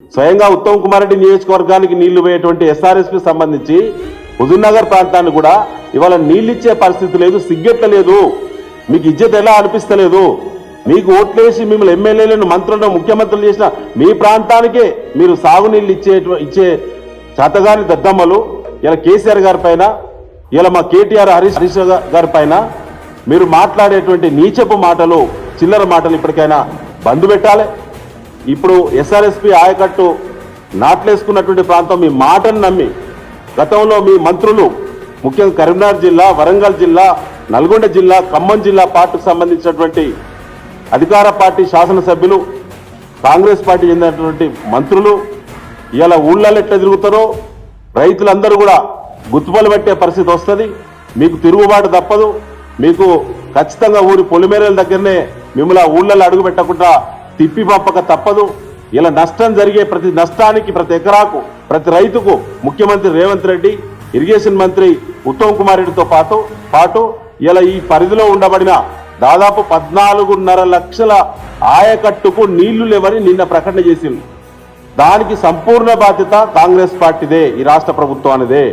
స్వయంగా ఉత్తమ్ కుమార్ రెడ్డి నియోజకవర్గానికి నీళ్లు పోయేటువంటి ఎస్ఆర్ఎస్పి సంబంధించి హుజూర్నగర్ ప్రాంతాన్ని కూడా ఇవాళ నీళ్ళిచ్చే పరిస్థితి లేదు, సిగ్గెట్టలేదు. మీకు ఇజ్జత్ ఎలా అనిపిస్తలేదు? మీకు ఓట్లేసి మిమ్మల్ని ఎమ్మెల్యేలను మంత్రులను ముఖ్యమంత్రులు చేసిన మీ ప్రాంతానికే మీరు సాగునీళ్ళు ఇచ్చే చేతగాని దద్దమ్మలు ఇలా కేసీఆర్ గారి పైన, ఇలా మా కేటీఆర్ హరీష్ గారి పైన మీరు మాట్లాడేటువంటి నీచపు మాటలు, చిల్లర మాటలు ఇప్పటికైనా బంద్ పెట్టాలి. ఇప్పుడు ఎస్ఆర్ఎస్పి ఆయకట్టు నాట్లేసుకున్నటువంటి ప్రాంతం మీ మాటను నమ్మి గతంలో మీ మంత్రులు ముఖ్యంగా కరీంనగర్ జిల్లా, వరంగల్ జిల్లా, నల్గొండ జిల్లా, ఖమ్మం జిల్లా పార్టీకి సంబంధించినటువంటి అధికార పార్టీ శాసనసభ్యులు, కాంగ్రెస్ పార్టీ చెందినటువంటి మంత్రులు ఇలా ఊళ్ళల్లో ఎట్లా తిరుగుతారో రైతులందరూ కూడా గుర్తుపలు పెట్టే పరిస్థితి వస్తుంది. మీకు తిరుగుబాటు తప్పదు. మీకు ఖచ్చితంగా ఊరి పొలిమేరల దగ్గరనే మిమ్మల్ని ఊళ్ళల్లో అడుగు పెట్టకుండా తిప్పి పంపక తప్పదు. ఇలా నష్టం జరిగే ప్రతి నష్టానికి, ప్రతి ఎకరాకు, ప్రతి రైతుకు ముఖ్యమంత్రి రేవంత్ రెడ్డి, ఇరిగేషన్ మంత్రి ఉత్తమ్ కుమార్ రెడ్డితో పాటు ఇలా ఈ పరిధిలో ఉండబడిన దాదాపు 14.5 లక్షల ఆయకట్టుకు నీళ్లు లేవని నిన్న ప్రకటన చేసింది. దానికి సంపూర్ణ బాధ్యత కాంగ్రెస్ పార్టీదే, ఈ రాష్ట్ర ప్రభుత్వానిదే.